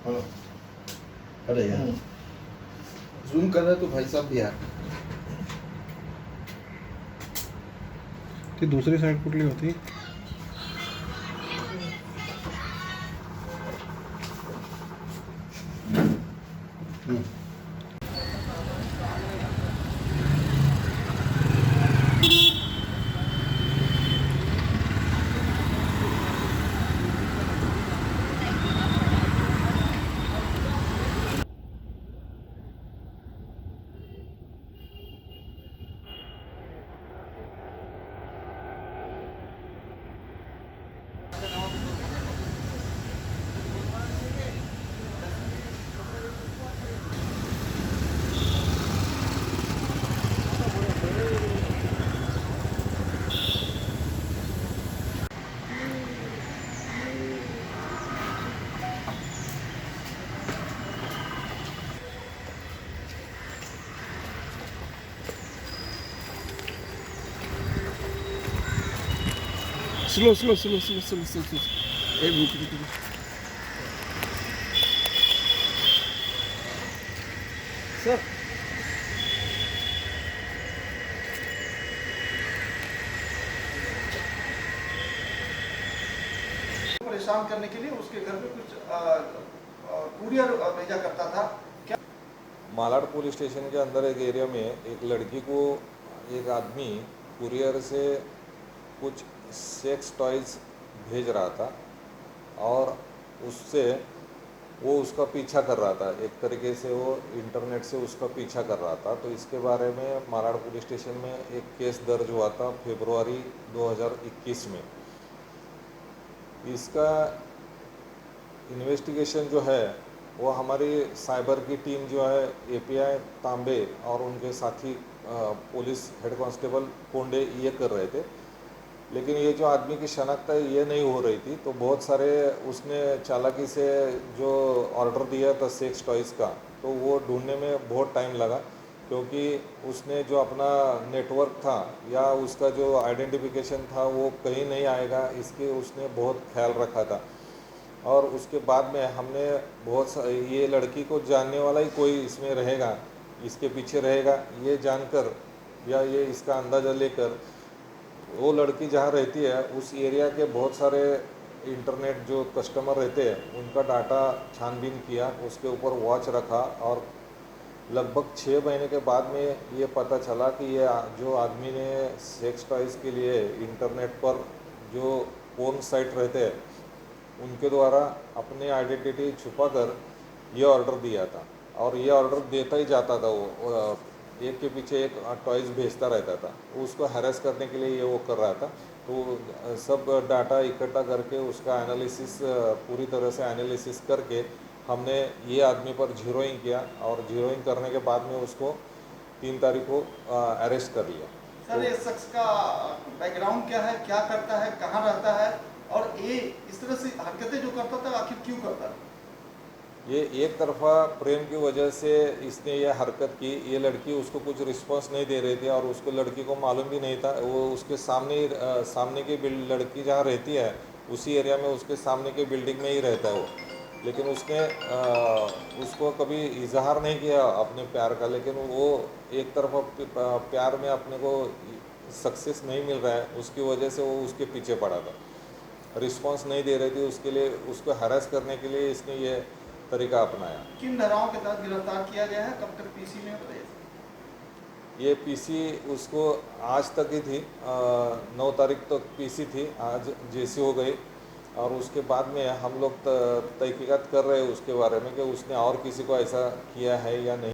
हाँ अरे यार जूम कर रहा है तो भाई साहब भी यार ती दुसरी साईड कुठली होती? Slow slow slow slow slow slow slow एक रुक सर परेशान करने के लिए उसके घर पे कुछ कुरियर भेजा करता था। क्या मालाड पुलिस स्टेशन के अंदर एक एरिया में एक लड़की को एक आदमी कुरियर से कुछ सेक्स टॉयज़ भेज रहा था और उससे वो उसका पीछा कर रहा था। एक तरीके से वो इंटरनेट से उसका पीछा कर रहा था। तो इसके बारे में मालाड पुलिस स्टेशन में एक केस दर्ज हुआ था फरवरी 2021 में। इसका इन्वेस्टिगेशन जो है वो हमारी साइबर की टीम जो है एपीआई तांबे और उनके साथी पुलिस हेड कांस्टेबल कोंडे ये कर रहे थे, लेकिन ये जो आदमी की शनाख्त है ये नहीं हो रही थी। तो बहुत सारे उसने चालाकी से जो ऑर्डर दिया था सेक्स टॉयज़ का, तो वो ढूंढने में बहुत टाइम लगा, क्योंकि उसने जो अपना नेटवर्क था या उसका जो आइडेंटिफिकेशन था वो कहीं नहीं आएगा, इसके उसने बहुत ख्याल रखा था। और उसके बाद में हमने ये लड़की को जानने वाला ही कोई इसमें रहेगा, इसके पीछे रहेगा, ये जानकर या ये इसका अंदाज़ा लेकर वो लड़की जहाँ रहती है उस एरिया के बहुत सारे इंटरनेट जो कस्टमर रहते हैं उनका डाटा छानबीन किया, उसके ऊपर वॉच रखा और लगभग 6 महीने के बाद में ये पता चला कि ये जो आदमी ने सेक्स टॉयज़ के लिए इंटरनेट पर जो पोर्न साइट रहते हैं उनके द्वारा अपने आइडेंटिटी छुपाकर ये ऑर्डर दिया था। और ये ऑर्डर देता ही जाता था, वो एक के पीछे एक टॉयज़ भेजता रहता था। उसको हैरेस करने के लिए ये वो कर रहा था। तो सब डाटा इकट्ठा करके उसका एनालिसिस पूरी तरह से एनालिसिस करके हमने ये आदमी पर जीरोइंग किया और जीरोइंग करने के बाद में उसको 3 तारीख को अरेस्ट कर लिया। सर ये शख्स का बैकग्राउंड क्या है, क्या करता है, कहाँ रहता है और ये इस तरह से हरकतें जो करता था आखिर क्यों करता है? ये एक तरफा प्रेम की वजह से इसने ये हरकत की। ये लड़की उसको कुछ रिस्पांस नहीं दे रही थी और उसको लड़की को मालूम भी नहीं था। वो उसके सामने की लड़की जहाँ रहती है उसी एरिया में उसके सामने के बिल्डिंग में ही रहता है वो, लेकिन उसने उसको कभी इजहार नहीं किया अपने प्यार का। लेकिन वो एक तरफा प्यार में अपने को सक्सेस नहीं मिल रहा है, उसकी वजह से वो उसके पीछे पड़ा था। रिस्पांस नहीं दे रही थी, उसके लिए उसको हरास करने के लिए इसने ये तरीका अपनाया। किन धाराओं के तहत गिरफ्तार किया गया है, कब तक पीसी में है? ये पीसी उसको आज तक ही थी, 9 तारीख तक पीसी थी, आज जेसी हो गई। और उसके बाद में हम लोग तहकीकात कर रहे हैं उसके बारे में कि उसने और किसी को ऐसा किया है या नहीं।